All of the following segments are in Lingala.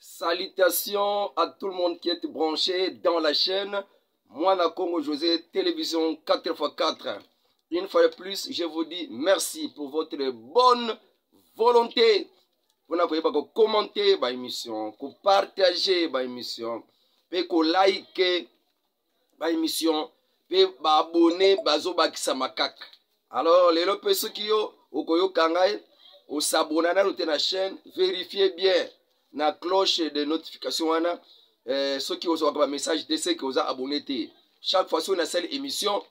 Salutations à tout le monde qui est branché dans la chaîne Moana Congo José Télévision 4x4. Une fois de plus, je vous dis merci pour votre bonne volonté. Vous n'avez pas commenter ma émission, partager ma émission, liker ma émission, abonner bazo bakisa makak. Alors les lopes qui yo okoyo kangai au s'abonner à notre chaîne, vérifiez bien na cloche de notification wana ceux qui ont un message de ceux qui ont abonné. Chaque fois sur une seule émission,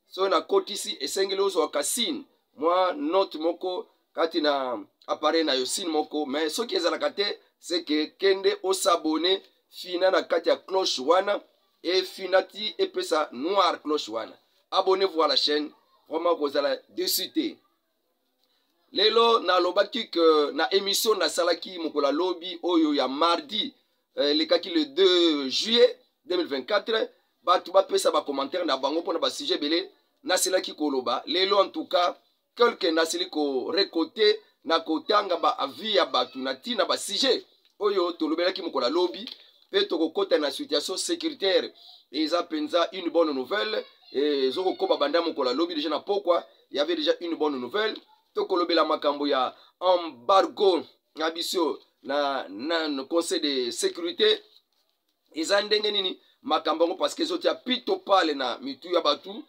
sur une côte ici et sengelo au kasine. Moi note moko katina appareil na yosine moko, mais ce qui est à la kate c'est que kende au s'abonner fina na katia cloche wana et finati et pesa noir cloche wana. Abonnez-vous à la chaîne, vraiment vous allez décider. Lelo na lobaki que na émission na salaki mokola lobby oyo ya mardi le kaki le 2 juillet 2024 batu ba pesa ba commentaire na bango pona ba sujet belé na salaki koloba lelo en tout cas quelqu'un na sili ko récolter na kotanga ba avis ya batu na tina ba sujet oyo tolobelaki mokola lobby pe to kota na situation sécuritaire et ça penza une bonne nouvelle et zoko ko banda mokola lobby déjà na pourquoi il y avait déjà une bonne nouvelle. Tokolobela makambo ya embargo na biso na conseil de sécurité ezandenge nini makambo parce que zotia pito pale na mitu ya batu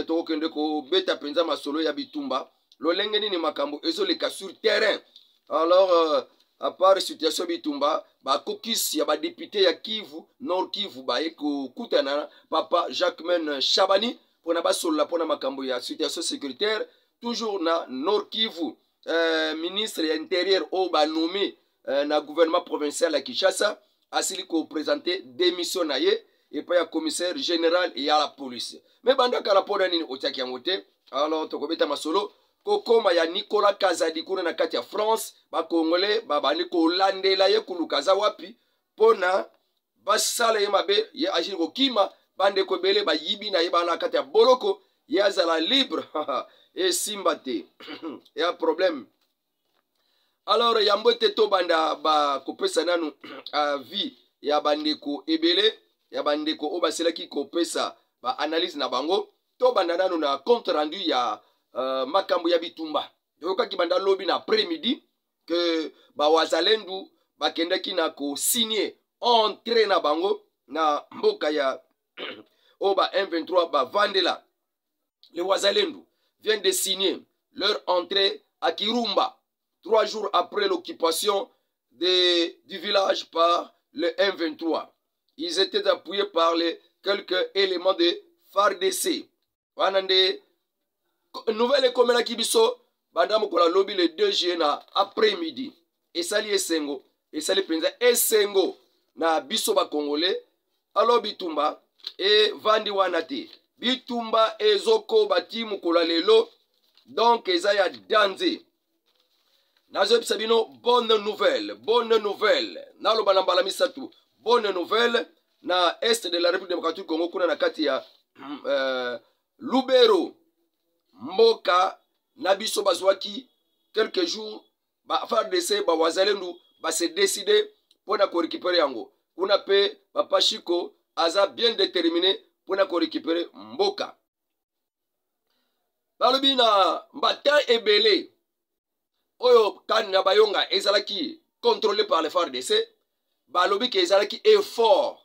tokende ko beta penza masolo ya bitumba lolenge nini makambo ezoleka sur terrain. Alors à part situation bitumba ba kokis ya ba député ya Kivu Nord Kivu ba eko kutana papa Jacquemain Chabani pona basolo pona makambo ya situation sécuritaire. Toujours na Nord Kivu, ministre de l'Intérieur au nommé na gouvernement provincial à Kinshasa, a sili ko présenter démission na ye et pas ya commissaire général et à la police. Mais banda kala pona nini otiaki yangote. Alors tokobeta masolo kokoma ya Nicolas Kazadi kuna na kati ya France, ba congolais ba bani ko landela ye kulukaza wapi pona basala ye mabe ye agir ko kima bande ko bele ba yibi na ye bana kati ya boloko ye azala libre. Et simbate et un problème. Alors yambote to banda ba kopesa nanu a vie ya bandeko ebele ya bandeko obasela ki kopesa ba analyse na bango to banda nanu na compte rendu ya makambo ya bitumba. Yoka ki banda lobby na après-midi que ba wazalendu bakendaki na ko signer entrée na bango na mboka ya oba M23 ba vandela. Les wazalendu viennent de signer leur entrée à Kirumba, 3 jours après l'occupation du village par le M23. Ils étaient appuyés par quelques éléments de FARDC. Nouvelle comme la Kibiso, Bandam Kola Lobby le 2 juillet après-midi. Et Sali Esengo, et Sali Penza Esengo, na Bisoba Congolais, alors Bitumba, et Vandi Wanate. Bitumba ezoko bati mukola lelo donc ezaya danze nazo sabino bonne nouvelle nalo balambala misatu bonne nouvelle na est de la République démocratique du Congo kuna na kati ya Lubero mboka na biso bazwaki quelques jours ba FARDC ba wazalendu ba se décider pona ko récupérer yango kuna pe papa Chiko aza bien déterminé pour récupérer mboka. Balobi na mbata ebele oyo kan bayonga ezalaki contrôlé par les FARDC balobi ke ezalaki effort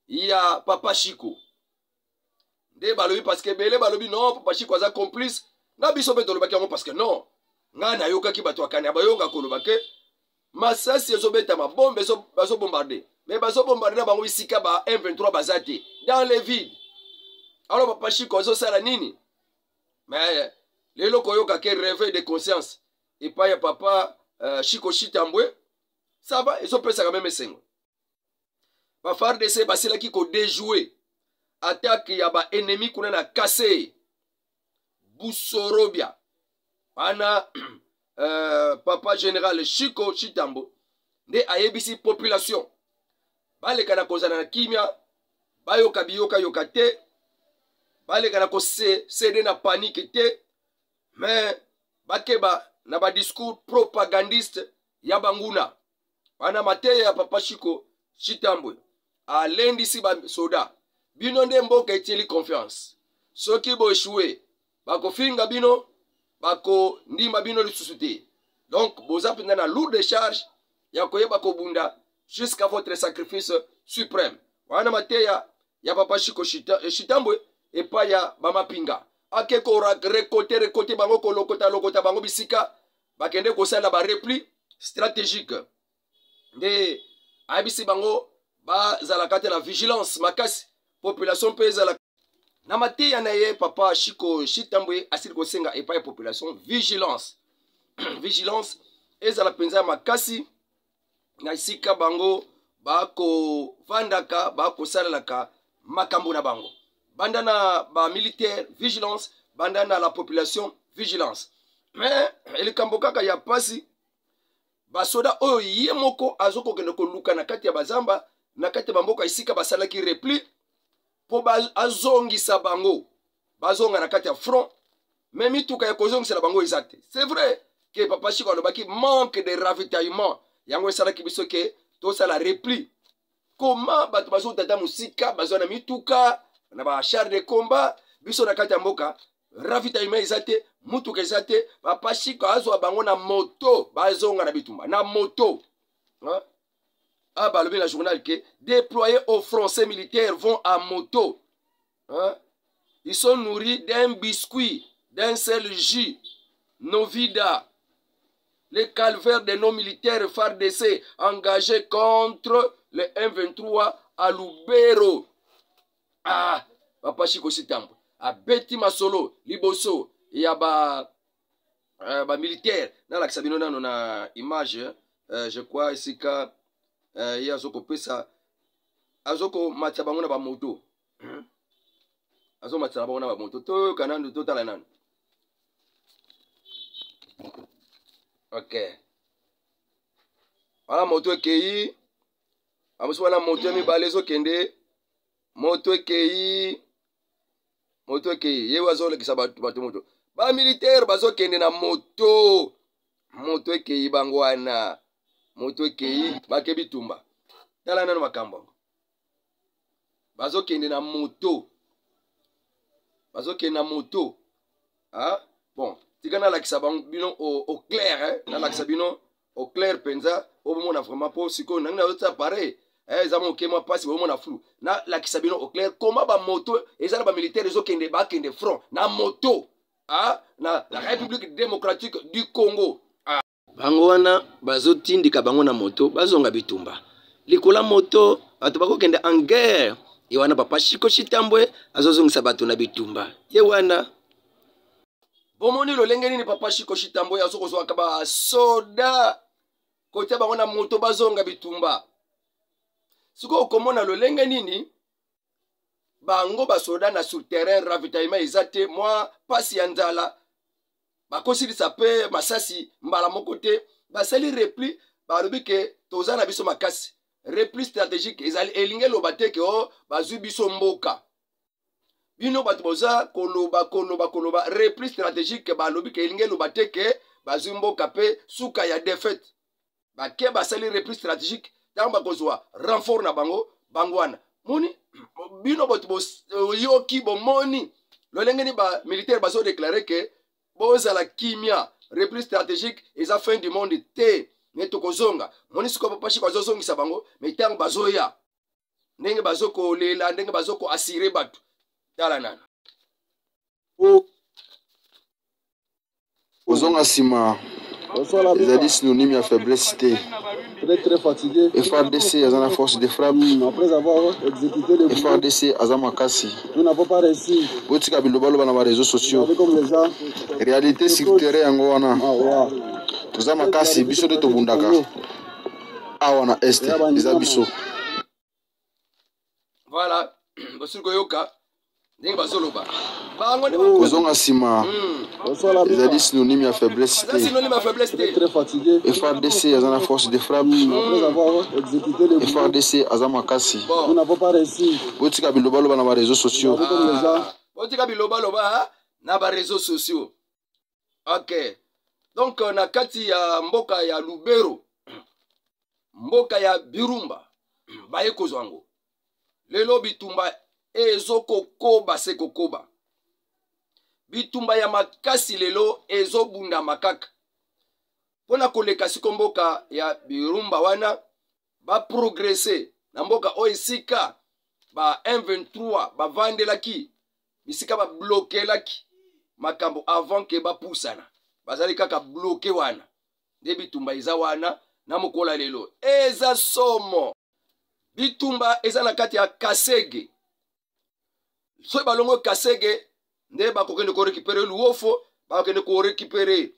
ya papa Chiko de balobi parce que ebele balobi non papa Chiko aza complice na biso pe tolobaki yango parce que non nga na yoka ki bato akanya bayonga koloba ke masasi ezobeta ma bombe bazo bombarder. Mais bazo bombarder bango isika ba M23 bazate dans les vides. Alors papa Chiko zo sala nini? Mais les loko yoka ke réveil de conscience et pas ya papa Chiko Chitambwe ça va ils ont pensé quand même esengo. Ba FARDC basila ki ko déjouer attaque ya ba ennemi kuna na Kasai Busorobia. Ana papa général Chiko Chitambo de ayebisi population baleka na kozana na kimia bayoka biyoka yoka te baleka na ko céder na panique te mais bakeba na ba discours propagandiste ya banguna wana mateya papa Chiko Chitambwe alendisi ba soda bino nde mboka etieli confiance soki bo échoué bako finga bino bako ndima bino lisusu te donc boza penda na lourde charge ya koyeba kobunda jusqu'à votre sacrifice suprême wana mateya ya papa Chiko Chitambwe epa ya bamapinga ake ko récolter bango ko lokota bango bisika bakende kosala ba repli stratégique nde abisi bango bazalaka te na vigilance makasi population pe ezalaka na mateya na ye papa Chiko Chitambwe asili kosenga epa ya population vigilance vigilance ezala penza makasi na isika bango bako vandaka bako salalaka makambo na bango banda na ba militaire vigilance banda na la population vigilance mais elikambo kaka ya pasi basoda oyo ye moko azokokende koluka na kati ya bazamba na kati ya bamboka isika basalaki repli po azongisa bango bazonga na kati ya front mais mituka ya kozongisa na bango eza te c'est vrai que papa Chiko alobaki manque de ravitaillement yango esalaki biso ke tosala repli comment bato bazotata mosika bazwa na mituka na ba char de combat biso na kati ya mboka ravitaillement eza te mutuka eza te papa Chiko azwa bango na moto bazonga na bitumba na moto ah bah le journal que déployés aux Français militaires vont à moto ils sont nourris d'un biscuit d'un seul jus Novida les calvaires de nos militaires FARDC engagés contre le M23 à Lubero. Ah, papa Chiko Chitambwe a beti masolo liboso ya ba militaire na la sabino nano na image je crois isika ya zoko pesa azoko matia bango na ba moto azo matia bango na ba moto to kanando to tala nano. Ok. Voilà moto ekei. Amusu wana moto mi balezo kende. Moto ekei. Moto ekei. Ye wazo lekisa batu moto. Ba militaire bazo kende na moto. Moto ekei bango wana. Moto ekei bakebi tumba. Tala nano makambo. Bazo kende na moto. Bazo kende na moto. Ah, bon. Tika lakisa bino au clair hein, lakisa bino au clair penza au moment vraiment pour siko nanga na pareil eza mo kema passe au moment flou na lakisa bino au clair comment ba moto ezala ba militaire zo kende ba kende front na moto na la République démocratique du Congo bango wana bazotindika bango na moto bazonga bitumba likola moto bato bako kende en guerre ye wana papa Chiko Chitambwe azozongisa bato na bitumba ye wana bomoni lolenge nini papa Chiko Chitambwe azokozwa kaba soda kote bango na moto bazonga bitumba siko komona lolenge nini bango basoda na sur terrain ravitaillement ezate moi pasi ya nzala bakosilisa pe masasi mbala moko te basali repli balobi ke toza na biso makasi repli stratégique ezali elinge loba te ke o bazwi biso mboka bino bato boza koloba repli stratégique balobi ke elinge loba te ke bazwi mboka pe suka ya défaite bake basali repli stratégique ntango bakozwa renfort na bango wana moni bino bato yoki bomoni lolenge ni ba militaire bazodeklare ke bozala kimia repli stratégique eza fin du monde te ne tokozonga moni siko papa Chiko azozongisa bango me ntango bazoya ndenge bazokolela ndenge bazokoassire bato tala nana ozonga nsima ezali synonyme ya faiblesse te très fatigué. FARDC aza na force de frappe. Après avoir exécuté le FARDC aza makasi. nous n'avons pas réussi. Botika bilobaloba na ba réseaux sociaux. Comme les gens. Réalité sur terrain yango wana. Toza makasi biso de tobundaka. Awa na est eza biso. Voilà, basuko yoka. Ndenge bazoloba. Kozonga nsima ezali synonyme ya faiblesse te. Synonyme ya faiblesse te. Très fatigué. FARDC aza na force de frappe. Après avoir exécuté le FARDC aza makasi. nous n'avons pas réussi. Botika bilobaloba na ba réseaux sociaux. Comme les gens. Botika bilobaloba na ba réseaux sociaux. OK. Donc na kati ya mboka ya Lubero. mboka ya Birumba baye kozwango lelo bitumba ezokokoba se kokoba bitumba ya makasi lelo ezobunda makaka pona koleka siko mboka ya Birumba wana ba progresser na mboka o esika ba M23 bavandelaki bisika ba blokelaki makambo avant ke bapusana bazali kaka bloke wana nde bitumba eza wana na mokola lelo eza somo bitumba eza na kati ya Kasege so balongo Kasege nde bakokende ko récupérer Luofo bakokende ko récupérer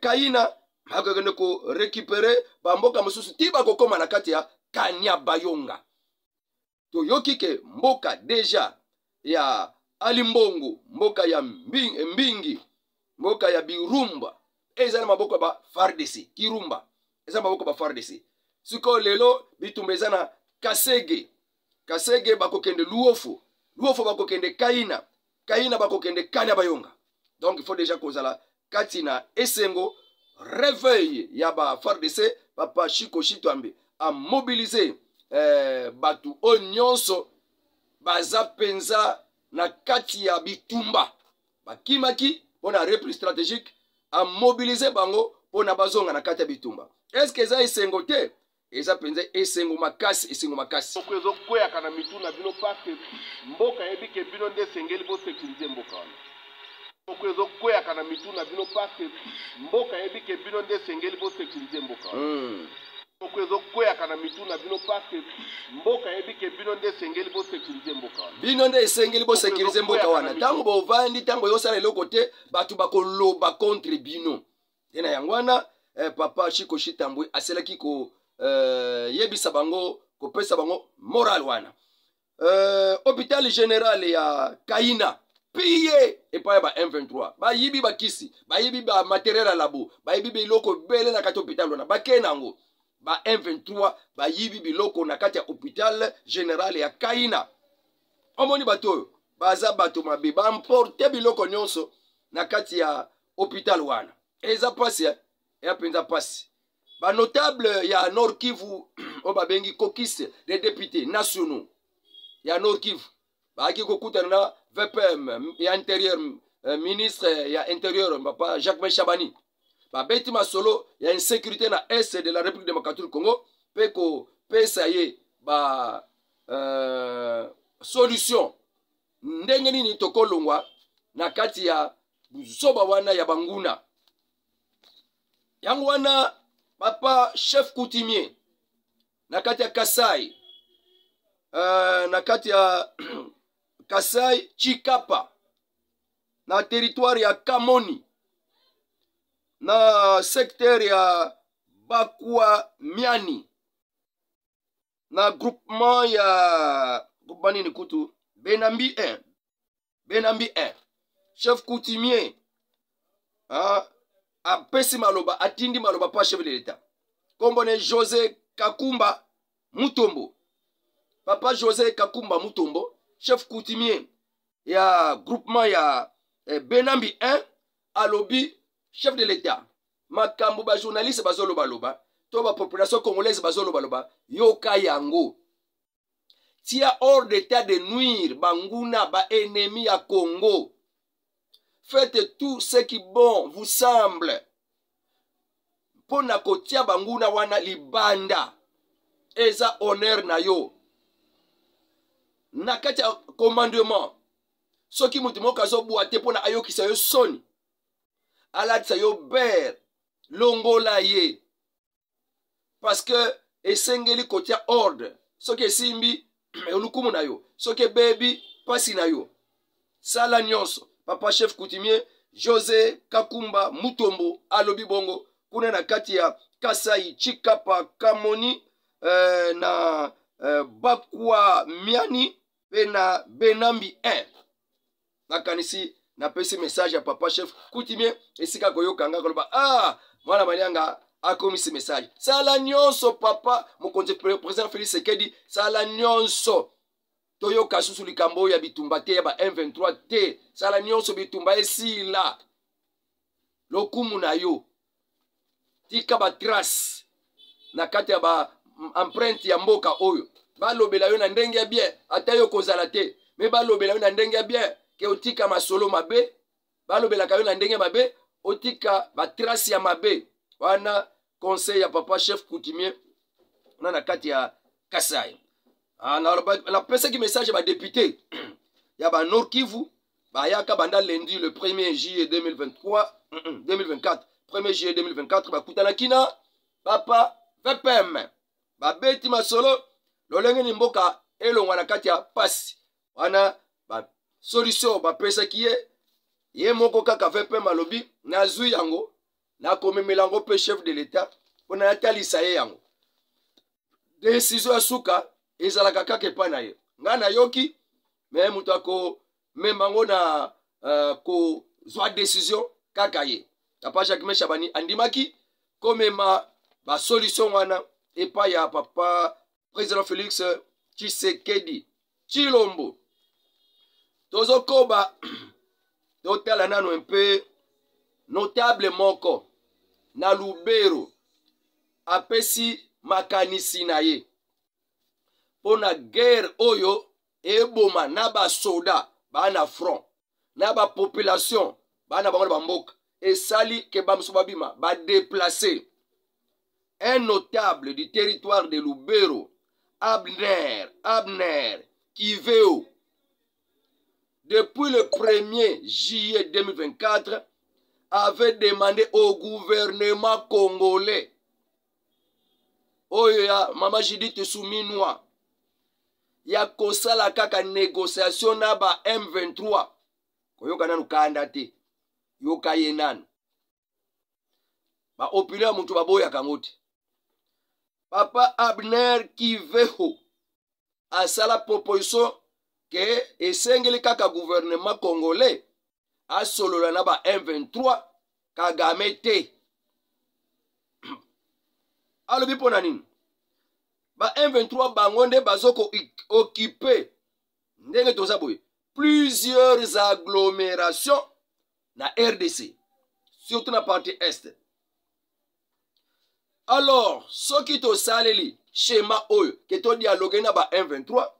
Kaina bakokende ko récupérer bamboka mosusu ti bakokoma na kati ya Kanyabayonga toyoki ke mboka deja ya Alimbongo mboka ya Mbingi mboka ya Birumba eza na maboko ba FARDC Kirumba eza maboko ba FARDC siko lelo bitumba eza na Kasege bakokende Luofo bakokende Kaina bakokende Kanyabayonga. Donc il faut déjà kozala katina esengo réveil ya ba FARDC papa Chiko Chitwambe a mobiliser batu onyonso baza penza na kati ya bitumba bakimaki pona repli stratégique a mobiliser bango pona bazonga na kati ya bitumba. Est-ce que eza esengo te? Eza penza esengo makasi okwezo koya kana mituna bino parce mboka yebike bino nde sengeli bo sécuriser mboka wana okwezo koya kana mituna bino parce mboka yebike bino nde sengeli bo sécuriser mboka wana okwezo koya kana mituna bino parce mboka yebike bino nde sengeli bo sécuriser mboka wana bino nde sengeli bo sécuriser mboka wana tango bovandi tango yosala eloko te batu bakoloba contre bino tena yangwana papa Chiko Chitambwe aselaki ko yebisa bango kopesa bango moral wana hôpital général ya Kaina piye epa ba M23 ba yibi bakisi ba yibi ba matériel à labo ba yibi biloko bele na kati hôpital wana bakenango ba M23 ba yibi biloko na kati ya hôpital général ya Kaina omoni bato baza bato mabe ba importer biloko nyonso na kati ya hôpital wana eza pasi ya penza pasi ba notable ya Nord Kivu o babengi kokiste des députés nationaux ya Nord Kivu ba ki kokutana na VPM ya intérieur ministre ya intérieur papa Jacques Chabani ba beti masolo ya insécurité na est de la République démocratique du Congo pe ko pesa ye ba solution ndenge nini tokolongwa na kati ya buzoba wana ya banguna yango wana papa chef coutumier na kati ya Kasai na kati ya Kasai Chikapa na territoire ya Kamoni na secteur ya Bakwa Miani na groupement ya groupement ni kutu Benambi 1 chef coutumier apesi maloba atindi maloba pa chef de l'État kombone José Kakumba Mutombo papa José Kakumba Mutombo chef coutumier ya groupement ya Benambi 1 alobi chef de l'État makambo ba journaliste bazoloba loba to ba population congolaise bazoloba loba yoka yango tia hors d'état de nuire banguna ba ennemi ya Congo. Faites tout ce qui bon vous semble. Pona kotia banguna wana libanda. Eza honneur na yo. Na kati ya commandement. Soki mutu moka zo boate pona ayokisa yo soni. Alatisa yo ber. Longola ye. Parce que esengeli kotia ordre. Soki esimbi olukumu na yo. Soki bebi pasi na yo. Sala nyonso. Papa chef coutumier José Kakumba Mutombo alobi bongo kuna na kati ya Kasai Chikapa Kamoni na Bakwa Miani pe na Benambi 1 nakanisi na pesi message ya papa chef coutumier esika koyokanga koloba mwana malianga akomisi message sala nyonso papa mokonzi président Félix Sekedi sala nyonso toyoka susu likambo ya bitumba te ya ba M23 te sala nyonso bitumba esila lokumu na yo tika ba trace na kati ya ba empreinte ya mboka oyo balobela yo na ndenge ya bien ata yo kozala te me balobela yo na ndenge ya bien ke otika masolo mabe balobelaka yo na ndenge mabe otika batrace ya mabe wana conseil ya papa chef coutumier na kati ya Kasai. Napesaki message ya badepute ya ba Nord Kivu bayaka banda lundi le 1er juillet 2024 1er juillet 2024 bakutanaki na papa VPM babeti masolo lolenge ni mboka elongwa na kati ya pasi wana ba solution bapesaki ye moko kaka VPM alobi nazwi yango nakomemela yango pe chef de l'état mpona natalisa ye yango décision ya suka ezalaka kaka epai na ye ngai nayoki me moto akomema yango na kozwa décision kaka ye papa Jacques Meshabani andimaki komema basolution wana epai ya papa président Félix Tshisekedi Tshilombo tozokoba totala nano un peu notable moko na Lubero apesi makanisi na ye pona guerre oyo eboma na basoda bana front na bapopulation bana bango na bamboka esali ke bamosusu babima badeplace un notable du territoire de Lubero Abner Kiveo depuis le 1er juillet 2024 avait demandé au gouvernement congolais oyo ya mama Judith Suminwa ya kosala kaka négociation na ba M23 koyoka nanu kanda te yoka ye nanu ba opulé mutu baboya kangote papa Abner Kiveho asala proposition ke esengeli kaka gouvernement congolais asolola na ba M23 Kagame te alobi pona nini ba M23 bango nde bazoko occuper ndenge toza boye plusieurs agglomérations na RDC surtout na partie est. Alors soki to saleli schéma oyo ke to dialogue na ba M23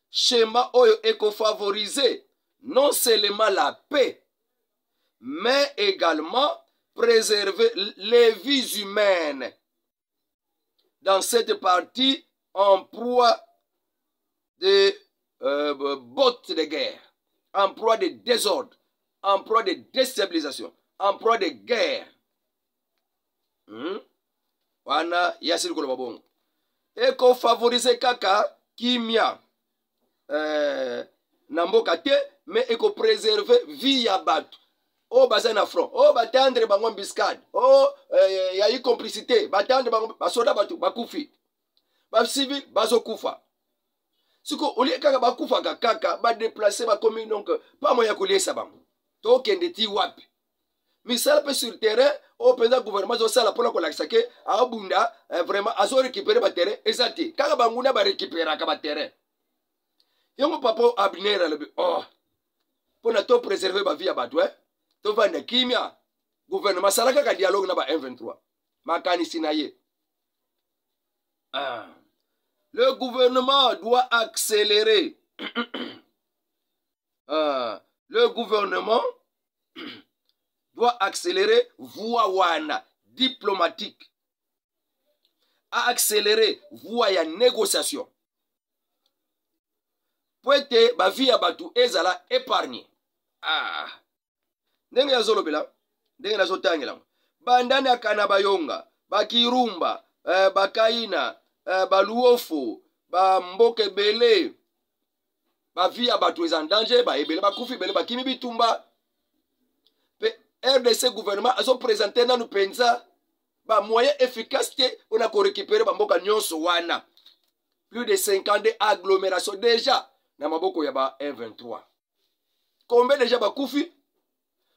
schéma oyo eko favoriser non seulement la paix mais également préserver les vies humaines dans cette partie en proie de bottes de guerre, en proie de désordre, en proie de déstabilisation, en proie de guerre. Wana yasiri kolo babongo. Eko favoriser kaka kimia na mboka te, mais eko préserver vie ya batu. Oh bazana front, oh batandre bango mbiscade, oh ya yi complicité, batandre bango basoda batu bakufi. Ba civil bazokufa. Siko oli kaka bakufa kaka ba déplacer ba commune donc pas moyen kolesa bango. To kende ti wapi. Misala pe sur terrain, au président gouvernement zo sala pona ko lakisa ke abunda vraiment azo récupérer ba terrain ezati. Kaka banguna ba récupérer ka ba terrain. Yongo papa Abner alobi oh pona to préserver ba vie ya batu to vanda kimia gouvernement salaka ka dialogue na ba M23 makanisi na ye. Le gouvernement doit accélérer le gouvernement doit accélérer voie wana diplomatique à accélérer voie ya négociation poete ba vie ya batu ezala épargné. Ndenge ya zolobela ndenge na zotangela bandani akana bayonga bakirumba bakaina baluofo bamboke bele ba vie ya batu eza en danger ba ebele bakufi bele bakimi bitumba pe RDC gouvernement azo présenter nanu penza ba moyen efficacité on a ko récupérer ba mboka nyonso wana plus de 50 agglomérations déjà na maboko ya ba M23. Combien déjà bakufi,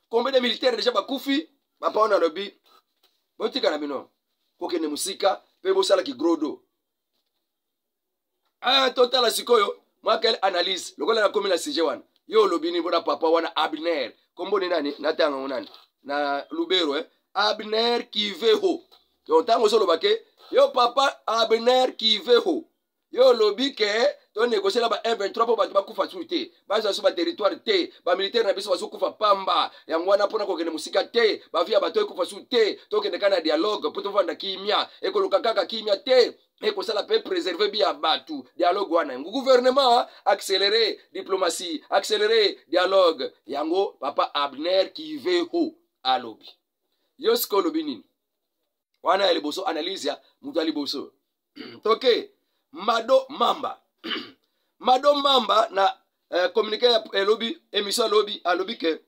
combien de militaires déjà bakufi ba pa ona lobi botika na bino kokene musika pe bosala ki grodo. Total la sikoyo moi quelle analyse lokola na komi na CG wana yo lobini bona papa wana Abner kombo ni nani natanga nani na Lubero Abner Kiveho donc ntango ozolobake yo papa Abner Kiveho yo lobi ke to négocier la ba M23 po bato bakufa su te baza su ba territoire te ba militaire na biso bazokufa pamba yango wana mpona kokende musika te bavia bato ekufa su te tokende kana dialogue po tovanda kimia ekoluka kaka kimia te ekosala pe préserver bi ya batu dialogue wana yango gouvernement accélérer diplomatie accélérer dialogue yango papa Abner Kiveho alobi yo siko lobi nini wana ya liboso analyse ya mutu ya liboso toke Mado Mamba Mado Mamba na communiqué ya lobby émission lobby à lobby que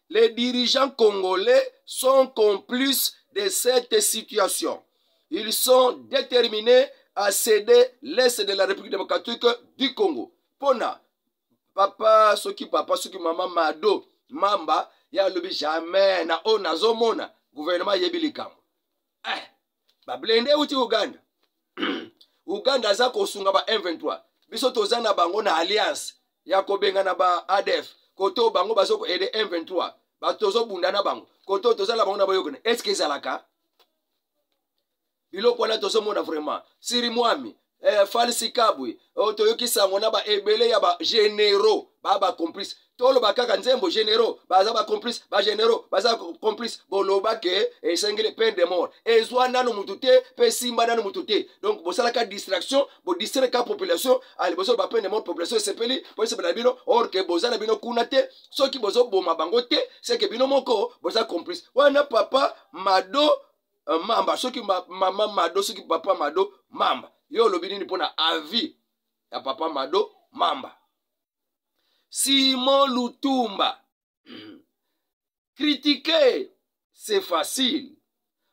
les dirigeants congolais sont complices de cette situation. Ils sont déterminés à céder l'est de la République démocratique du Congo. Pona papa soki maman Mado Mamba ya lobby jamais na onazomona gouvernement yebilikam ba blende uti Uganda Uganda za kosunga ba M23 biso toza na bango na alliance ya kobenga na ba ADF koto bango bazoko aider M23 ba tozo bunda na bango koto toza la bango na boyokone est-ce que zalaka biloko wana tozo mona vraiment Siri Mwami Falsi Kabwe otoyoki sango na ba ebele ya ba généraux ba complice tolo bakaka nzembo généraux baza ba complice ba généraux baza complice boloba ke esengele peine de mort ezwa nanu mutute pe simba nanu mutute donc bosala ka distraction bo distraire ka population ali boso ba peine de mort population sepeli po sepela bino or que bozala bino kuna te soki bozo boma bango te c'est que bino moko boza complice wana papa Mado Mamba soki mama Mado soki papa Mado Mamba yo lobi nini pona avis ya papa Mado Mamba Simon Lutumba critiquer c'est facile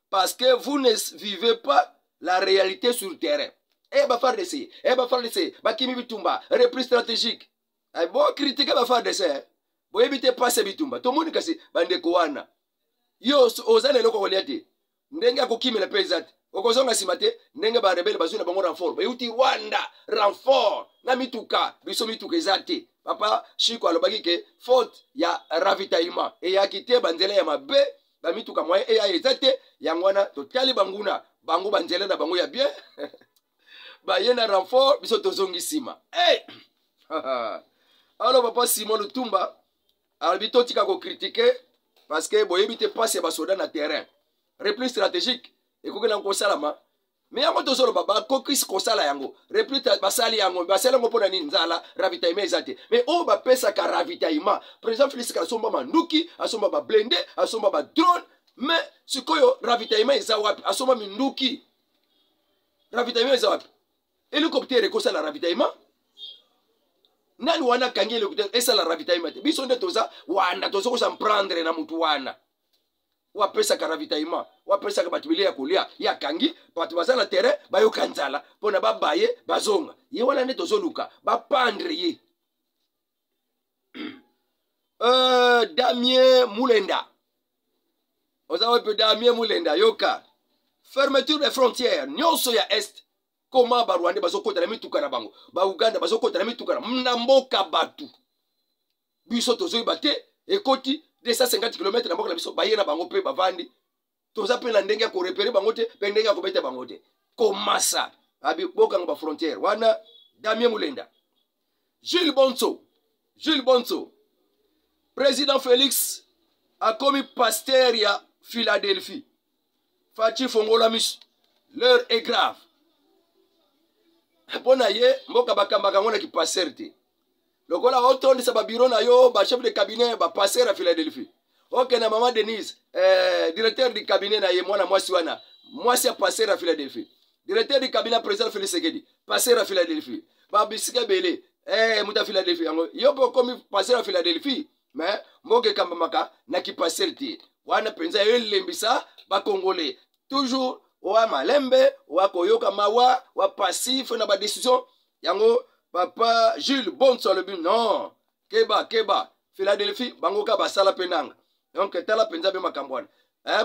parce que vous ne vivez pas la réalité sur le terrain. Ba faire d'essai, ba kimi bitumba, reprise stratégique. Bon critiquer ba faire d'essai. Bo éviter passer bitumba. To moni kasi bandeko wana. Yo ozana loko koliate. Ndenge akokimela pezat. Okozonga simate ndenge ba rebelle bazuna bango renfort. Ba yuti Rwanda renfort na mituka, biso mituka ezate. Papa Chiko alobaki ke faute ya ravitaillement et ya kite banzela ya mabe ba mituka moyen et ya ezate yangwana totali banguna bango banzela na bango ya bien ba yena renfort biso tozongi sima alors papa Simon Lutumba albito tika ko critiquer parce que boyebi te passe ba soda na terrain repli stratégique et ko na ko salama mais yango tozolo baba kokris kosala yango repli basali yango basala ngo pona nini nzala ravitaillement ezate mais o ba pesa ka ravitaillement président Félix Kasomba manduki asomba ba blende asomba ba drone mais sikoyo ravitaillement ezawapi asomba minduki ravitaillement ezawapi hélicoptère kosala ravitaillement nani wana kangi hélicoptère esala ravitaillement biso nde toza wana tozo ko prendre na mutu wana wapesa ka ravitaillement wapesa ka batubile ya kolia ya kangi batu bazala terrain bayoka nzala pona babaye bazonga ye wana ne tozoluka bapandre ye Damien Mulenda ozawe pe Damien Mulenda yoka fermeture des frontières nyonso ya est koma ba Rwanda bazokota na mituka na bango ba Uganda bazokota na mituka na mnamboka batu biso tozoyiba te ekoti 250 km na mboka na biso bayena bango pe bavandi toza pe na ndenge ya korepere bango te pe ndenge ya kobeta bango te komasa abi boka ba frontière wana Damien Mulenda Jules Bonso président Félix a commis pasteur ya Philadelphie Fachi Fongola mis l'heure est grave pona ye mboka bakambaka ngona ki pasteur te lokola otonde sa babiro na yo ba chef de cabinet ba passer à Philadelphie ok na maman Denise directeur du cabinet na ye mwana mwasi wana mwasi a passer à Philadelphie directeur du cabinet président Félix Sekedi passer à Philadelphie ba bisika bele muta Philadelphie yango yo po comme passer à Philadelphie mais mboke kamba maka na ki passer te wana penza yo lembisa ba congolais toujours wa malembe wa koyoka mawa wa passif na ba décision yango papa Jules Bonso le but non keba Philadelphie bangoka basala penanga donc tala penza be makambwana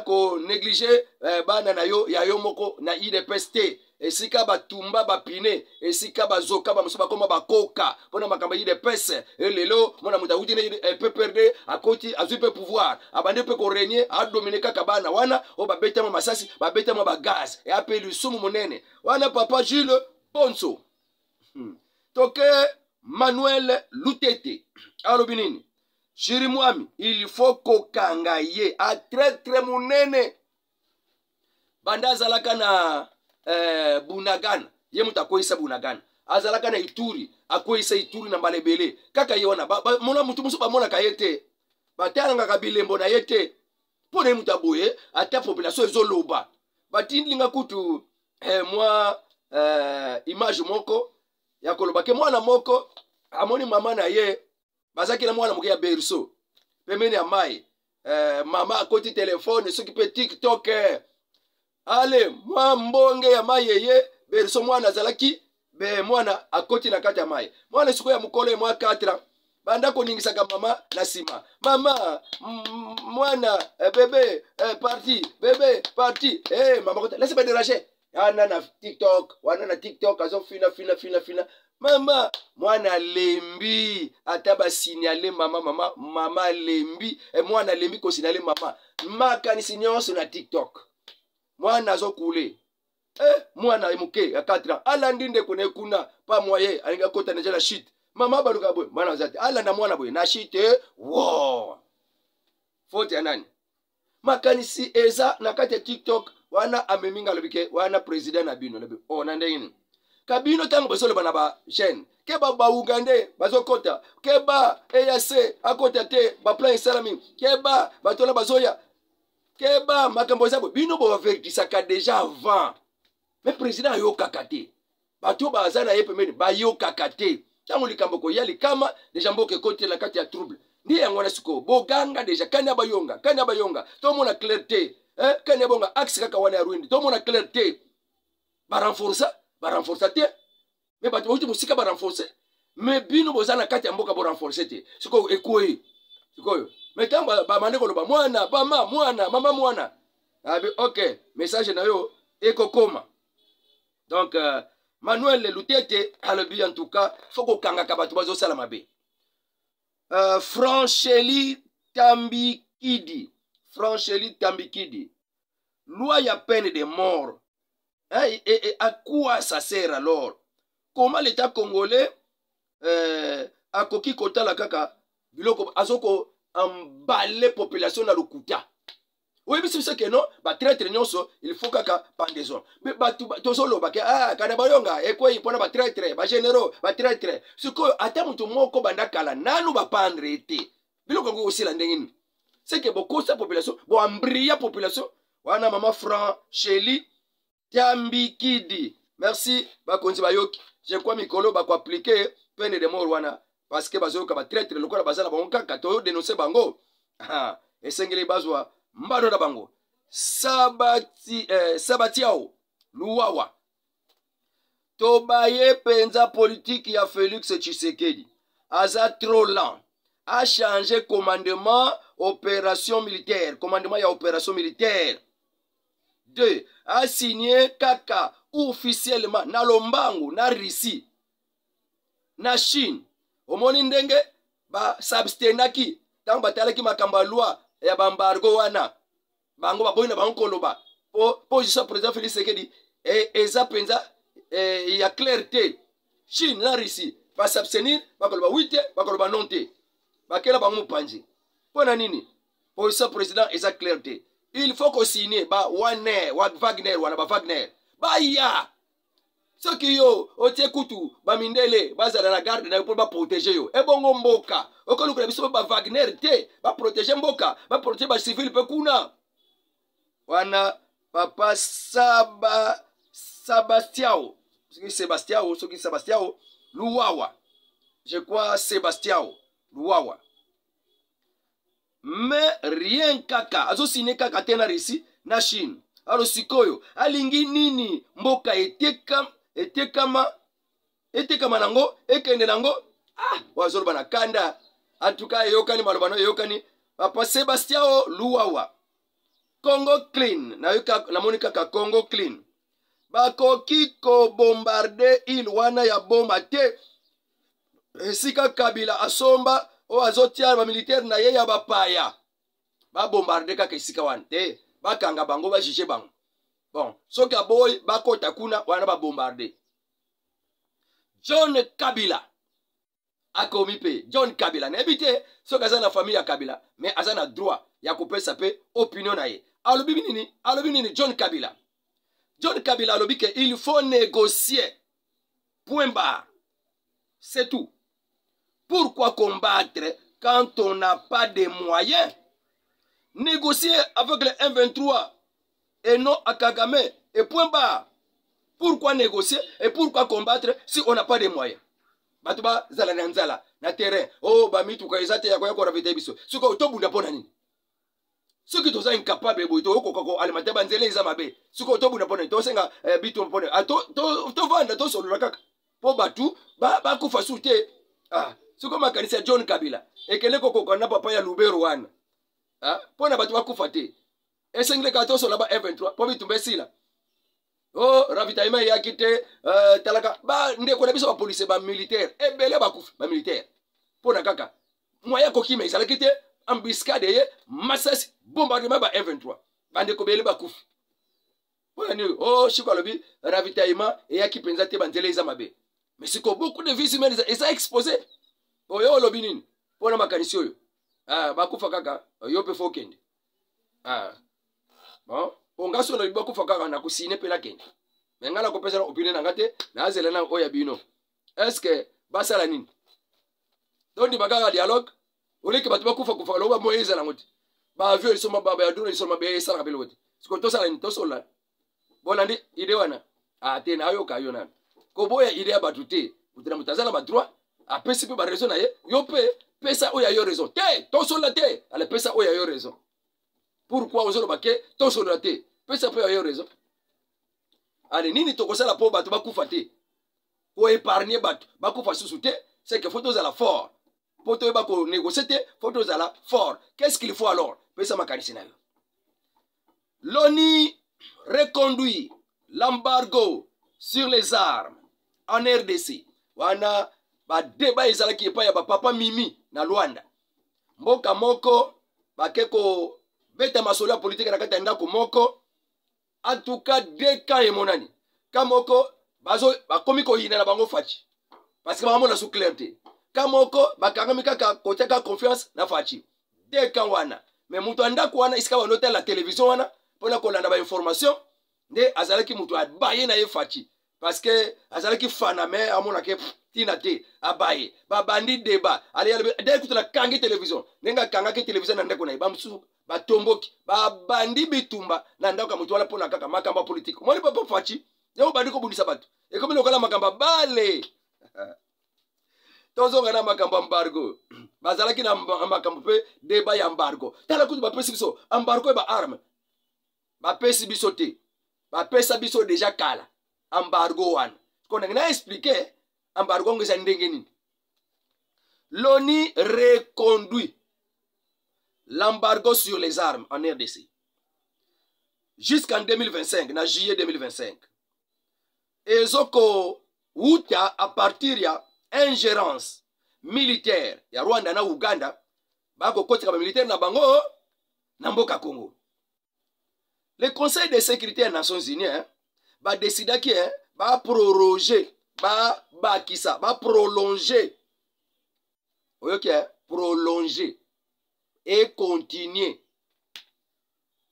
ko négliger bana na yo ya yo moko na IDPS esika batumba bapine esika bazoka bamosusu bakoma bakoka mpona makambo yi de pese elelo mwana moto akuti pe perde akoti azwi pe pouvoir abandi pe korenie adomine kaka bana wana o babetama masasi babetama bagaz e ape lisumu monene wana papa Jules Ponso toke Manuel Lutete alobi nini Shiri Mwami il faut kokanga ye a très monene banda azalaka na Bunagana ye mutu akoyisa Bunagana azalaka na Ituri akoyisa Ituri na Mbalebele kaka ye wana mona mutu musu bamonaka ye te batalangaka bilembo na ye te mpona ye mutu aboye ata population ezoloba batindinga kutu mwa image moko ya koloba ke mwana moko amoni mama na ye bazaki na mwana moke ya berceau pembeni ya mai mama akoti telefone soki pe TikTok ale mwa mbonge ya mai yeye berceau mwana azalaki be mwana akoti na kati ya mai mwana siko ya mukolo ya mwa 4 banda koningisaka mama na sima mama mwana bebe parti mama kota laisse pas déranger wana na TikTok azo fina mama mwana lembi ata basignale mama lembi mwana lembi ko signale mama makanisi nyonso na TikTok mwana azo kule mwana emuke ya 4 ans alandi ndeko ne kuna pa moye alinga kota neja la shit mama baluka boy mwana azati alanda mwana boy na shit wo faute ya nani makanisi eza na kati ya TikTok wana ameminga lobike wana president na bino lobi ona ndeni kabino tango basolo bana ba chaîne ke ba Uganda bazokota ke ba EAC akota te ba plan salami ke ba batola bazoya ke ba makambo zabo bino bo vertisaka déjà avant mais président yo kakate bato bazana yepe meni ba yo kakate tango likambo ko yali kama déjà mboke kote la kati ya trouble ndi yango na siko boganga déjà kanya bayonga to mona clarté kanya bonga axe kaka wana ya ruindi to mona clarté ba renforcer te mais bato bauti musika ba renforcer mais bino bozana kati ya mboka bo renforcer te siko ekoyi sikoyo mais tango ba mande ko loba mwana mama mwana abi OK message na yo ekokoma donc Manuel Lutete alobi en tout cas faut ko kanga ka bato bazo sala mabe Francheli Tambikidi loi ya peine de mort à quoi ça sert alors comment l'état congolais akoki kotala kaka biloko azoko emballer population na lokuta oui mais c'est que non ba traître nyonso il faut kaka pendaison mais ba tozolo ba kana bayonga ekoi pona ba traître ba généraux ba traître siko ata mutu moko banda kala nanu ba pendre ete biloko ko osila ndengini c'est que beaucoup sa population bo ambria population wana mama Francheli Tambikidi merci ba konzi bayoki je crois mikolo ba ko appliquer peine de mort wana parce que bazoka ba traître lokola bazala bango kaka to dénoncer bango esengeli bazwa mbado na bango sabatiao luwawa tobaye penza politique ya Félix Tshisekedi aza trop lent a changé commandement ya opération militaire 2 a signé kaka officiellement na lombangu na Russie na Chine omoni ndenge ba s'abstenaki tango batalaki makamba loi ya bambargo wana bango baboyina bango koloba position président Félix Tshisekedi eza penza ya clarté Chine na Russie ba s'abstenir bakoloba oui te bakoloba non te bakela bango mopanzi pona nini position président eza clarté il faut ko signer ba Wagner wana ba Wagner ba ya soki yo otie kutu bamindele bazala na garde na yo pour ba protéger yo ebongo mboka okoluka biso ba Wagner te ba protéger mboka ba protéger ba civil pe kuna wana papa Sebastiao Luwawa je crois Sebastiao Luwawa mais rien kaka azo signé kaka tena Russie na Chine alors sikoyo alingi nini mboka etekama nango ekende nango wazolo bana kanda en tout cas yokani malobano yokani papa Sebastiao Luwawa Congo clean na monika ka Congo clean bakoki kobombarde ile wana ya boma te esika Kabila asomba o azotia bamilitaire na ye ya bapaya babombarde kaka esika wana te bakanga bango bajije bango bon soki aboyi bakota kuna wana babombarde. John Kabila akomi pe John Kabila nayebi te soki aza na famille ya Kabila mais aza na droit ya kopesa pe opinion na ye. Alobi nini John Kabila? John Kabila alobi ke il faut négocier. Point barre. C'est tout. Pourquoi combattre quand on n'a pas de moyens? Négocier avec le M23 et non à Kagame. Et point barre. Pourquoi négocier et pourquoi combattre si on n'a pas de moyens? Batuba zala nanzala na terrain. Oh ba mitu kwa izate ya kwa ravite biso. Suko tobunda pona nini? Suki toza incapable boito ko alimate banzele iza mabe. Suko tobunda pona to senga bitu pona. To vanda to solo kaka. Po batu ba kufa sute. Ah, suko makanisa John Kabila. Ekele koko kana papa ya Lubero wana. Ah, pona batu bakufa te. Esengle ka to solo ba M23. Po bitu mbesila. Oh, ravitaillement ya kite talaka ba ndeko na biso ba police ba militaire ebele ba kufi ba militaire pona kaka moya ko kime izala kite embuscade ye massas bombardement ba M23 ba ndeko bele ba kufi pona ni oh shiko lobi ravitaillement ya kipenza te banzele iza mabe mais siko beaucoup de vies humaines eza exposé oyo lobi nini pona makanisi oyo ah ba kufa kaka yo pe fokende ah bon onga so na liboko fakaka na kusine pe la kende ngala ko pesa opinion ngate na azela na oya bino est-ce que basala nini donc bakaka dialogue oleke batu bakufa kufa lo ba moyeza na ngoti ba vieux soma baba ya duna soma be sala kabelo wote siko to sala ni to sola bolandi ide wana a te na yo kayo na ko boya ide ya batu te utira mutazana ba droit a pesi pe ba raison na ye yo pe pesa oya yo raison te to sola te ale pesa oya yo raison. Pourquoi aux autres to soldate pesa pe ayo raison. Allez nini to kosala po batu bakufa te ko épargner batu bakufa susu te c'est que photos à la fort pour to ba ko négocier te photos à la fort. Qu'est-ce qu'il faut alors? Pesa makanisi na yo. L'ONU reconduit l'embargo sur les armes en RDC. Wana ba débat ezala ki pa ya ba papa Mimi na Luanda. Mboka moko bakeko beta masolo politique na kata ndako moko en tout cas deux cas emonani kamoko bazo bakomi ko yina na bango fachi parce que bamona sous clarté kamoko bakangami kaka koteka confiance na fachi deux cas wana mais mutu ndako wana iska wa noter la télévision wana pona ko landa ba information nde azalaki mutu abaye na ye fachi parce que azalaki fana mais amona ke tina te abaye ba bandi débat ale dès que la kangi télévision nenga kanga ke télévision na ndako na bamsu batomboki babandi bitumba na ndako ya mutu wala pona kaka makamba politique moni papa fachi yo bandi ko bundisa batu e comme lokola makamba bale tozo ngana makamba embargo bazalaki na makamba pe débat ya embargo tala kutu ba pesi biso embargo ba arme ba pesi biso te ba pesa biso déjà kala embargo wana kona ngina expliquer embargo ngeza ndenge nini. L'ONU reconduit l'embargo sur les armes en RDC jusqu'en 2025, na juillet 2025. Et zoko uta à partir ya ingérence militaire ya Rwanda na Uganda bako kotika ba militaire na bango na mboka Congo. Le Conseil de sécurité des Nations Unies ba décida ki ba proroger ba kisa ba prolonger oyoke prolonger et continuer.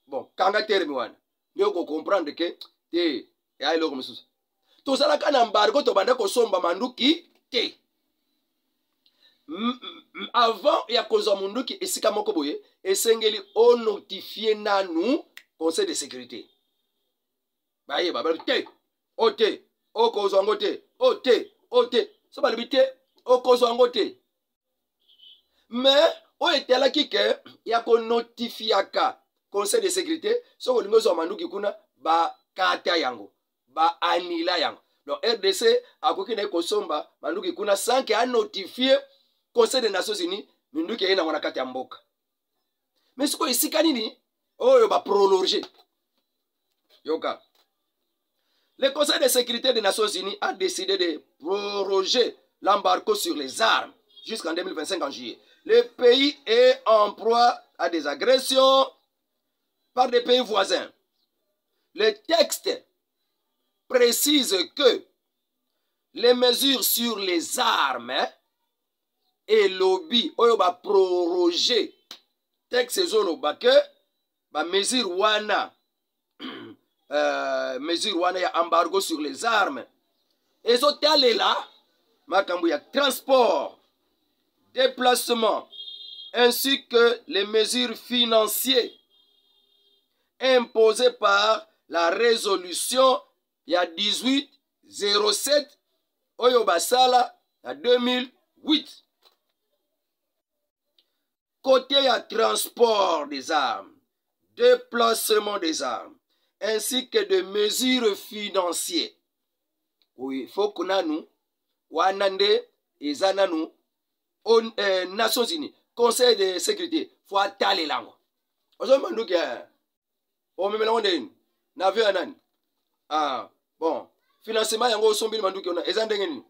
Bon, kanga terme wana. Ndio ko comprendre que te ya iloko misusu. To sala kana embargo to banda ko somba manduki te. Avant ya koza munduki esika moko boye esengeli o notifier nanu Conseil de sécurité. Baye ba te. O te. O kozo ngote. O te. O te. So ba libite o kozo ngote. Mais o etela kike ya ko notifiaka Conseil de sécurité so ko lingozo manduki kuna ba kata yango ba anila yango. Donc RDC akoki na kosomba manduki kuna sans que a notifié Conseil des Nations Unies minduki ena wana kata mboka. Mais siko isika nini oyo ba prolonger yoka. Le Conseil de sécurité des Nations Unies a décidé de proroger l'embargo sur les armes jusqu'en 2025 en juillet. Le pays est en proie à des agressions par des pays voisins. Le texte précise que les mesures sur les armes et lobby oyo ba proroger texte zoloba que ba mesure wana ya embargo sur les armes ezotalela makambo ya transport, déplacement ainsi que les mesures financières imposées par la résolution ya 1807 oyo basala ya 2008. Côté à transport des armes, déplacement des armes, ainsi que de mesures financières. Oui, il faut que nous, Wanande et Zananu, Nations Unies, Conseil de sécurité, il faut attaler l'angle. Aujourd'hui, on me mélange n'a vu un ah, bon, financement, il y a un sombi, et Zandengeni.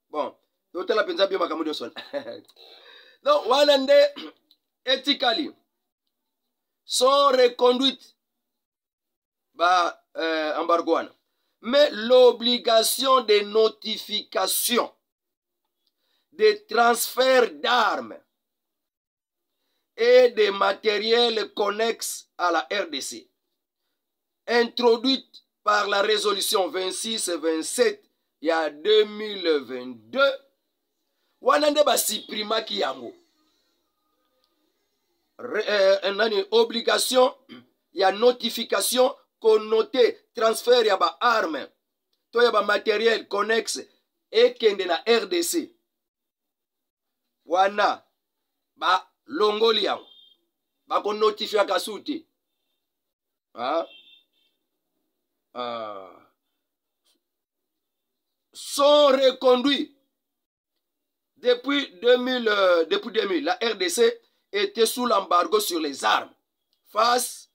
Bon, l'hôtel a pensé bien ma camoufle de son. Donc, Wanande, ethically, sont reconduites par embargo. Mais l'obligation de notification des transferts d'armes et de matériel connexe à la RDC, introduite par la résolution 26-27 il y a 2022, wanande ba supprima ki yango. Obligation, il y a notification connoté transfert ya ba arme to ya ba matériel connexe et kende na RDC wana ba longoli yango ba ko notifier ka suti sont reconduits depuis 2000. La RDC était sous l'embargo sur les armes face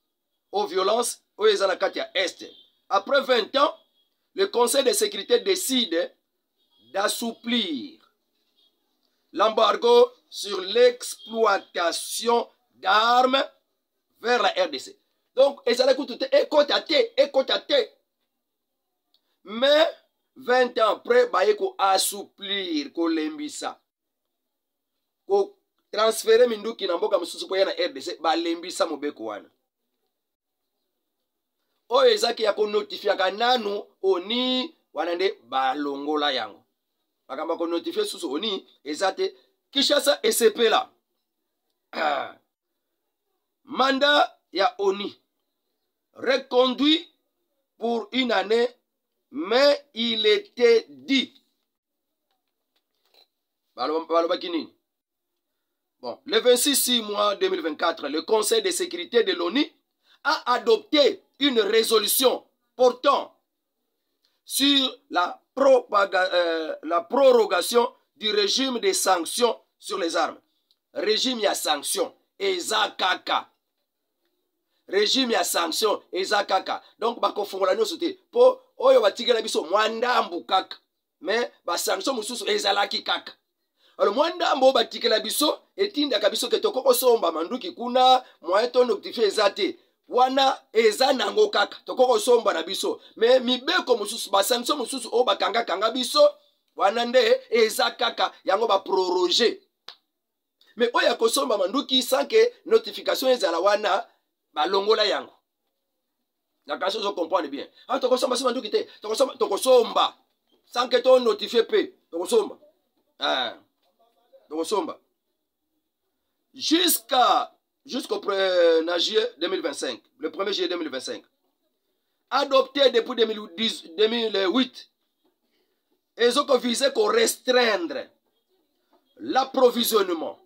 aux violences au Ezanakatia Est. Après 20 ans, le Conseil de sécurité décide d'assouplir l'embargo sur l'exploitation d'armes vers la RDC. Donc, mais 20 ans après, il faut assouplir, transférer minduki na mboka mususu kwa na RDC balembisa mobeko wana oyo ezaki ya konotifiaka nanu oni wanande balongola yango bakamba konotifie susu oni ezate Kinshasa esepela mandat ya ONU reconduit pour une année, mais il était dit bon, le 26 mois 2024, le Conseil de sécurité de l'ONU a adopté une résolution portant sur la prorogation du régime des sanctions sur les armes. Régime ya sanctions, ezakaka. Régime ya sanctions, ezakaka. Donc, bako fongola nyo sote. Po, oyo batigela biso mwandambu kaka. Mais, ba sanctions mususu ezalaki kaka. Alors, mwandambo batikela biso etinda kabiso ke tokoko somba manduki kuna mwaeto notifié ezate wana eza nango kaka tokoko somba na biso mais mibeko mususu ba sanction mususu o bakanga kanga biso wana nde eza kaka yango ba proroger mais oya ko somba manduki sans que notification ezala wana balongola yango na kaso zo comprendre bien ah tokoko somba manduki te tokoko somba sans que to notifier pe tokoko somba Somba. Jusqu'au 1er juillet 2025, le 1er juillet 2025, adopté depuis 2008, ils ont visé à restreindre l'approvisionnement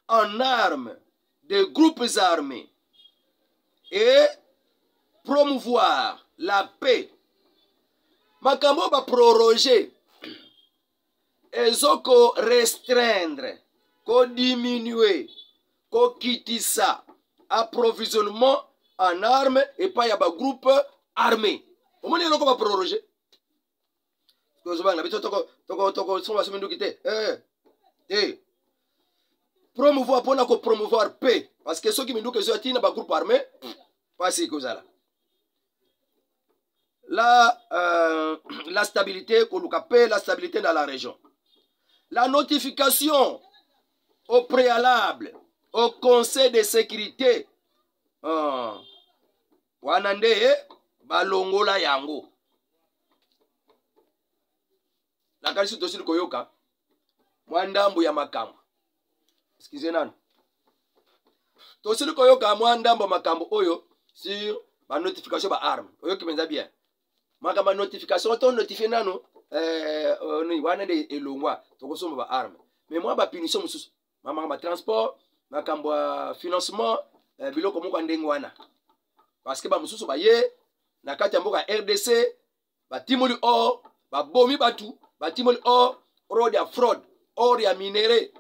en armes des groupes armés et promouvoir la paix. Makambo va proroger. Ils ont restreindre, diminuer, kitisa approvisionnement en armes et pas y a un groupe armé. Comment est-ce qu'on va proroger? Promouvoir pour promouvoir paix. Parce que ceux qui me disent que je suis un groupe armé, pas si que ça. La stabilité, paix, la stabilité dans la région. La notification au préalable au Conseil de sécurité. Wanande balongola yango. La kalisi tosili koyoka. Mwandambo ya makambo. Excusez nani. Tosili koyoka mwandambo makambo oyo sur ma notification ba arme. Oyo kimenza bien. Makamba notification to notifier nano wanande elongwa tokosomba ba arme. Mais moi ba punition mususu. Mama transport, makambo financement biloko moko ndenge wana. Parce que ba mususu ba ye na kati ya mboka RDC ba timoli or ba bomi batu ba timoli or road ya fraud or ya minéré.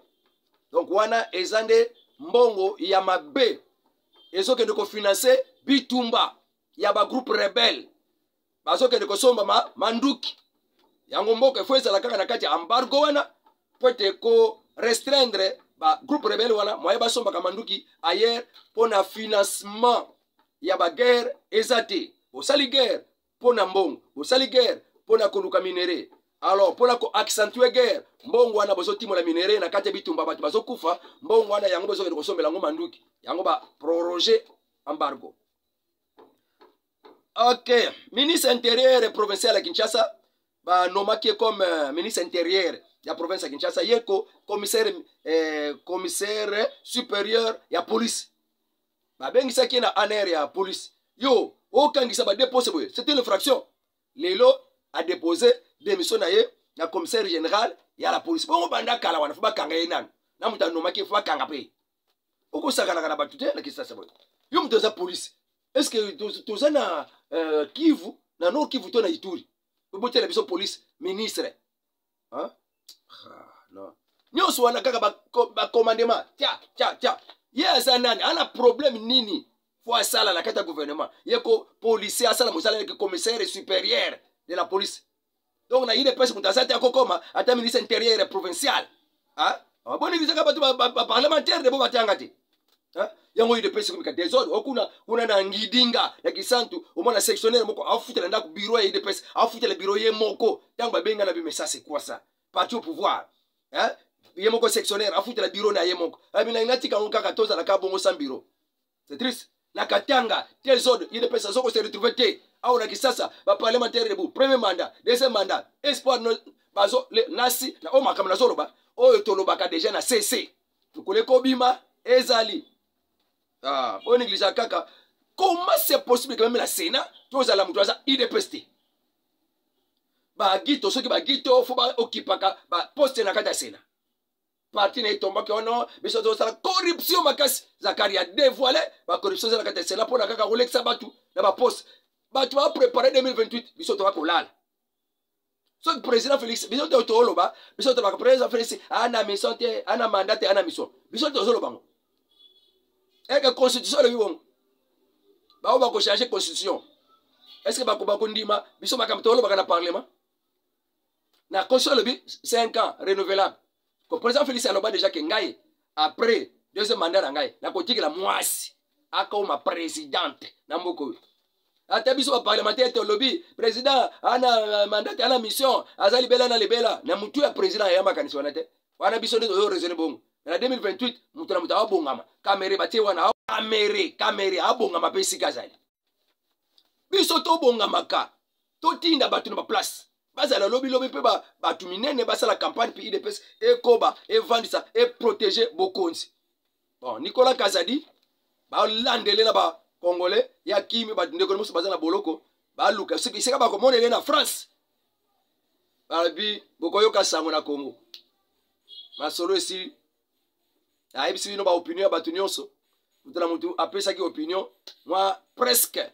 Donc wana ezande mbongo ya mabe ezoke ndeko financer bitumba ya ba groupe rebelle bazoke ndeko somba manduki yango mboka faut ezala kaka na kati ya embargo wana pote ko restreindre ba groupe rebelle wana moye ba somba ka manduki ailleurs pour na financement ya ba guerre ezate osali guerre pour na mbongo osali guerre pour na koluka minéré. Alors pour la accentuer guerre mbongo wana bozo timo la minéré na kate bitumba batu bazo kufa mbongo wana yango bozo ko sombela ngo manduki yango ba proroger embargo. OK, ministre intérieur et provincial à Kinshasa ba nomaki comme ministre intérieur ya province à Kinshasa yeko commissaire supérieur ya police. Ba bengisa ki na aner ya police. Yo, okangisa ba déposer boye. C'était une infraction. Lelo a déposé démission na commissaire général ya la police. Bon banda kala wana fuba kanga yenan. Na muta nomaki fuba kanga pe. Oko sakana kana batute na kisasa boye. Yo mtoza police. Est-ce que toza na Kivu na no Kivu to na Ituri. Bobote la biso police ministre. Hein? Non. Nyoso wana kaka ba commandement. Tia. Yes anani ana problème nini? Faut sala la kata gouvernement. Yeko policier asala musala ke commissaire supérieur de la police. Donc na ile pesa mutasati akokoma ata ministre intérieur provincial. Hein? Aboni bizaka batu ba parlementaire de bo batangati. Hein? Yango ile pesa kumika désordre okuna kuna na ngidinga ya kisantu omona sectionnaire moko afutela ndako bureau ya ile pesa afutela bureau ye moko tango babenga na bimesa c'est quoi ça? Parti au pouvoir. Hein? Ye moko sectionnaire afutela bureau na ye moko. Abina inatika onka toza la ka bongo sans bureau. C'est triste. Na katanga tes ordres il pesa soko se retrouver te au na kisasa ba parlementaire debu premier mandat deuxième mandat espoir no bazo le nasi na o makamna zoloba o tolobaka déjà na CC tukole ko bima ezali on néglige kaka. Comment c'est possible que même la Sénat tous à la mutwaza IDPST ba gito soki ba gito fo ba okipaka ba poste na kata Sénat parti na itomba ki ono biso to sala corruption makasi Zakaria dévoilé ba corruption za kata Sénat pour na kaka Rolexa batu na ba poste batu va préparer 2028 biso to ba kolala. So le président Félix biso to toloba biso to ba président Félix ana mission te ana mandat te ana mission biso to zolo bango. Et que constitution le bon ba ko changer constitution. Est-ce que ba ko ndima biso ba kam tolo ba na parlement na constitution le bi 5 ans renouvelable. Le président Félix aloba déjà que ngai après deuxième mandat ngai na kotiki la mwasi akoma présidente na mboko. Ata biso ba parlementaire te lobby président ana mandat ana mission azali bela na lebela na mutu ya président ya makanisi wana te. Wana biso ndio raisonner bongo. Na 2028 mutu na mutu abongama. Kamere batie wana kamere abongama pe sikazali. Biso to bongama ka. To tinda batu na ba place. Bazala lobby pe batu minene basala campagne puis IDPS et koba et vendre ça et protéger Bokonzi. Bon, Nicolas Kazadi ba landele na ba Congolais ya kimi ba ndeko musu bazana boloko ba luka ce qui sera ba komona na France. Ba bi bokoyoka sango na Congo. Ma solo ici a ebisi no ba opinion ba tunyoso. Mutala mutu apesa ki opinion moi presque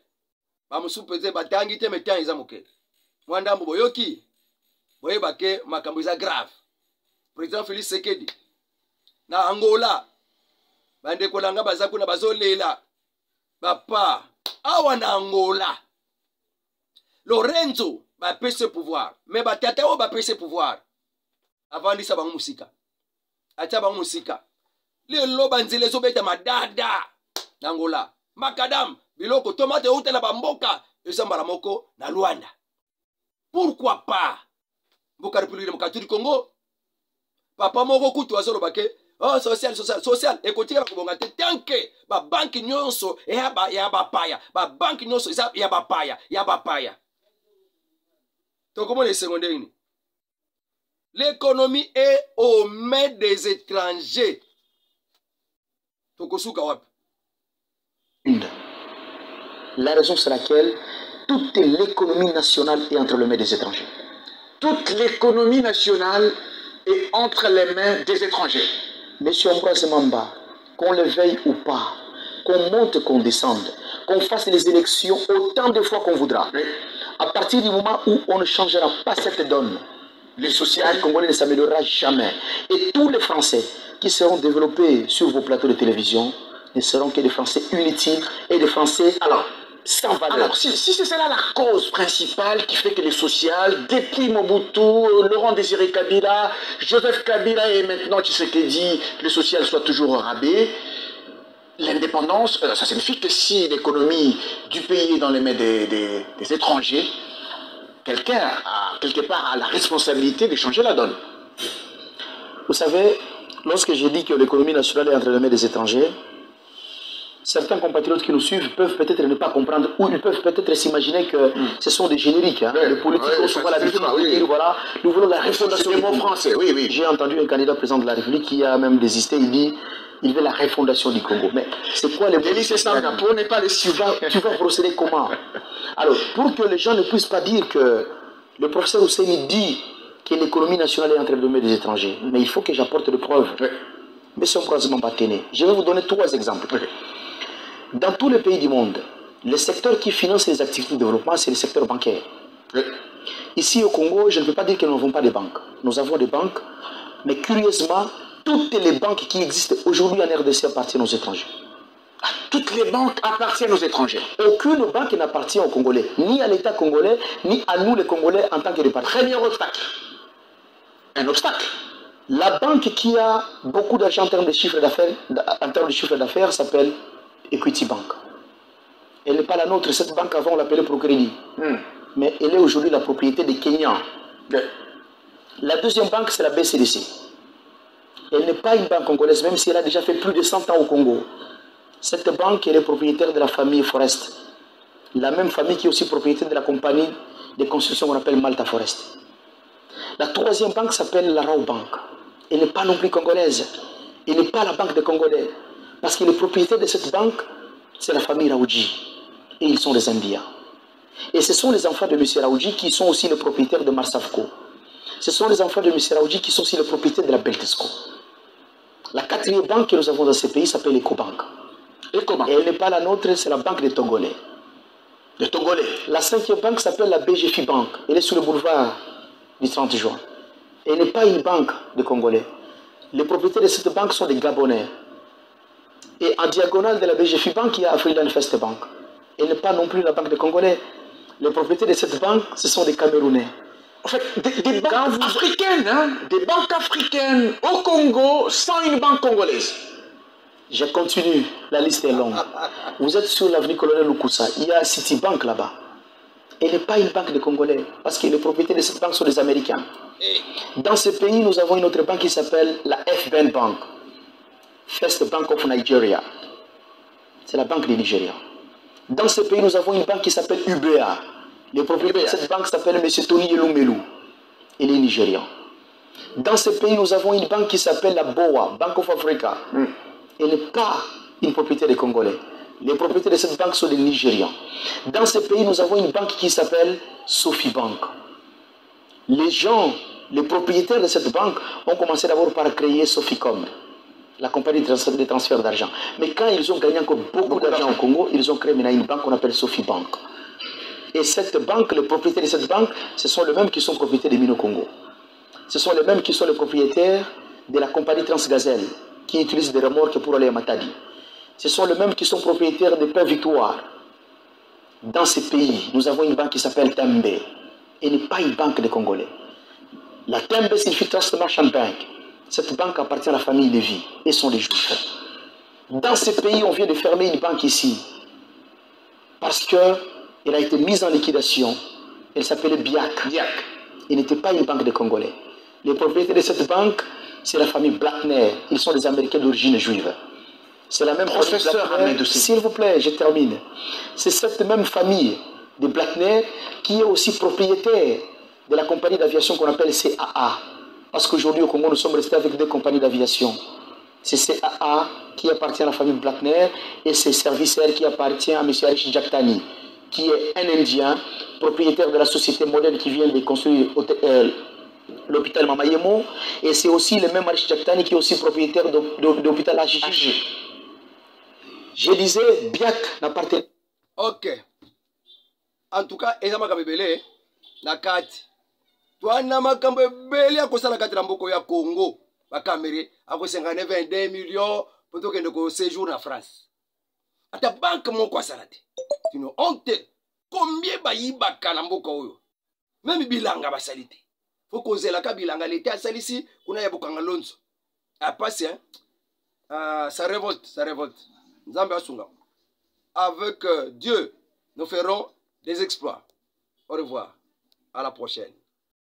ba musu peze ba tangi te metan izamuke. Mwandambo boyoki boye bake makambo za grave. Président Félix Sekedi na Angola bande kolanga bazaku na bazolela papa awa na Angola Lorenzo bapese pouvoir mais batata oyo bapese pouvoir avandisa bango musika atia bango musika lelo banzela ezobeta madada nangola makadam biloko tomate euta na bamboka ezambala moko na Luanda. Pourquoi pas mboka République démocratique du Congo papa moko kutu azoloba ke oh social ekotika kubonga te tanke ba banki nyonso ya bapaya ba banki nyonso ya bapaya tokomona secondaire ni l'économie est aux mains des étrangers tokosuka wapi. La raison c'est laquelle toute l'économie nationale est entre les mains des étrangers. Toute l'économie nationale est entre les mains des étrangers. Monsieur Ambroise Mamba, qu'on le veuille ou pas, qu'on monte, qu'on descende, qu'on fasse les élections autant de fois qu'on voudra, à partir du moment où on ne changera pas cette donne, le social congolais ne s'améliorera jamais. Et tous les Français qui seront développés sur vos plateaux de télévision ne seront que des Français inutiles et des Français sans valeur. Alors, si c'est cela la cause principale qui fait que le social, depuis Mobutu, Laurent Désiré Kabila, Joseph Kabila et maintenant Tshisekedi, le social soit toujours au rabais, l'indépendance, ça signifie que si l'économie du pays est dans les mains des étrangers, quelqu'un, quelque part, a la responsabilité de changer la donne. Vous savez, lorsque je dis que l'économie nationale est entre les mains des étrangers, certains compatriotes qui nous suivent peuvent peut-être ne pas comprendre ou ils peuvent peut-être s'imaginer que ce sont des génériques. Hein. Les politiques ont souvent l'habitude de dire voilà, nous voulons la refondation du Congo. Français. Oui. J'ai entendu un candidat président de la République qui a même désisté, il dit il veut la refondation du Congo. Mais c'est quoi les pour ne pas les suivre. Tu vas procéder comment? Alors, pour que les gens ne puissent pas dire que le professeur Ousseini dit que l'économie nationale est entre les mains des étrangers, mais il faut que j'apporte des preuves. Monsieur Ambroise Mamba, je vais vous donner 3 exemples. Dans tous les pays du monde, le secteur qui finance les activités de développement, c'est le secteur bancaire. Ici au Congo, je ne peux pas dire que nous n'avons pas de banques. Nous avons des banques, mais curieusement, toutes les banques qui existent aujourd'hui en RDC appartiennent aux étrangers. Toutes les banques appartiennent aux étrangers. Aucune banque n'appartient aux Congolais, ni à l'État congolais, ni à nous les Congolais en tant que partenaires. Premier obstacle. Un obstacle. La banque qui a beaucoup d'argent en termes de chiffre d'affaires, s'appelle Equity Bank. Elle n'est pas la nôtre, cette banque avant on l'appelait Procrédit. Mais elle est aujourd'hui la propriété des Kenyans. La deuxième banque c'est la BCDC. Elle n'est pas une banque congolaise, même si elle a déjà fait plus de 100 ans au Congo. Cette banque elle est propriétaire de la famille Forest. La même famille qui est aussi propriétaire de la compagnie de construction qu'on appelle Malta Forest. La troisième banque s'appelle la Rao Bank. Elle n'est pas non plus congolaise. Elle n'est pas la banque des Congolais. Parce que les propriétaires de cette banque, c'est la famille Raoudji. Et ils sont des Indiens. Et ce sont les enfants de M. Raoudji qui sont aussi les propriétaires de Marsavco. Ce sont les enfants de M. Raoudji qui sont aussi les propriétaires de la Beltesco. La quatrième banque que nous avons dans ce pays s'appelle Ecobank. Et elle n'est pas la nôtre, c'est la banque des Togolais. Les Togolais. La cinquième banque s'appelle la BGFI Bank. Elle est sur le boulevard du 30 juin. Elle n'est pas une banque de Congolais. Les propriétaires de cette banque sont des Gabonais. Et en diagonale de la BGFI Bank, il y a African First Bank. Elle n'est pas non plus la banque des Congolais. Les propriétaires de cette banque, ce sont des Camerounais. En fait, des banques africaines, hein? Des banques africaines au Congo sans une banque congolaise. Je continue, la liste est longue. Vous êtes sur l'avenue Colonel Lukusa, il y a Citibank là-bas. Elle n'est pas une banque de Congolais, parce que les propriétaires de cette banque sont des Américains. Dans ce pays, nous avons une autre banque qui s'appelle la FBN Bank. First Bank of Nigeria. C'est la banque du Nigeria. Dans ce pays, nous avons une banque qui s'appelle UBA. Le propriétaire de cette banque s'appelle M. Tony Elumelu. Il est nigérian. Dans ce pays, nous avons une banque qui s'appelle la BOA, Bank of Africa. Elle n'est pas une propriété des Congolais. Les propriétaires de cette banque sont des Nigérians. Dans ce pays, nous avons une banque qui s'appelle Sophie Bank. Les gens, les propriétaires de cette banque ont commencé d'abord par créer Sophicom, la compagnie de transfert d'argent. Mais quand ils ont gagné encore beaucoup d'argent au Congo, ils ont créé maintenant une banque qu'on appelle Sophie Bank. Et cette banque, les propriétaires de cette banque, ce sont les mêmes qui sont propriétaires des mines au Congo. Ce sont les mêmes qui sont les propriétaires de la compagnie Transgazelle, qui utilise des remorques pour aller à Matadi. Ce sont les mêmes qui sont propriétaires de Pain Victoire. Dans ces pays, nous avons une banque qui s'appelle Tembe. et n'est pas une banque des Congolais. La TMB signifie Trust Merchant Bank. Cette banque appartient à la famille Lévy et sont les juifs. Dans ces pays, on vient de fermer une banque ici parce qu'elle a été mise en liquidation. Elle s'appelait BIAC. Elle n'était pas une banque des Congolais. Les propriétaires de cette banque, c'est la famille Blackner. Ils sont des Américains d'origine juive. C'est la même Professeur famille. S'il vous plaît, je termine. C'est cette même famille de Blackner qui est aussi propriétaire de la compagnie d'aviation qu'on appelle CAA. Parce qu'aujourd'hui au Congo, nous sommes restés avec deux compagnies d'aviation. C'est CAA qui appartient à la famille Blackner et c'est Service Air qui appartient à M. Arish Jaktani, qui est un Indien, propriétaire de la société modèle qui vient de construire l'hôpital Mamayemo. Et c'est aussi le même Arish Jaktani qui est aussi propriétaire de l'hôpital HJJ. Je disais, BIAC n'appartient pas. Ok. En tout cas, eza makambo ebele na kati. Twana makambo ebele akosala kati na mboko ya Congo. Bakamere akosengana 22 millions pour tokende ko séjour na France. Ata banque moko asala te. Tino honte. Combien bayibaka na mboka oyo? Même bilanga basali te. Faut kozela ka bilanga l'état asalisi kuna ya bokanga lonzo. A passer hein. Ça révolte, ça révolte. Nzambe asunga. Avec Dieu, nous ferons des exploits. Au revoir. À la prochaine.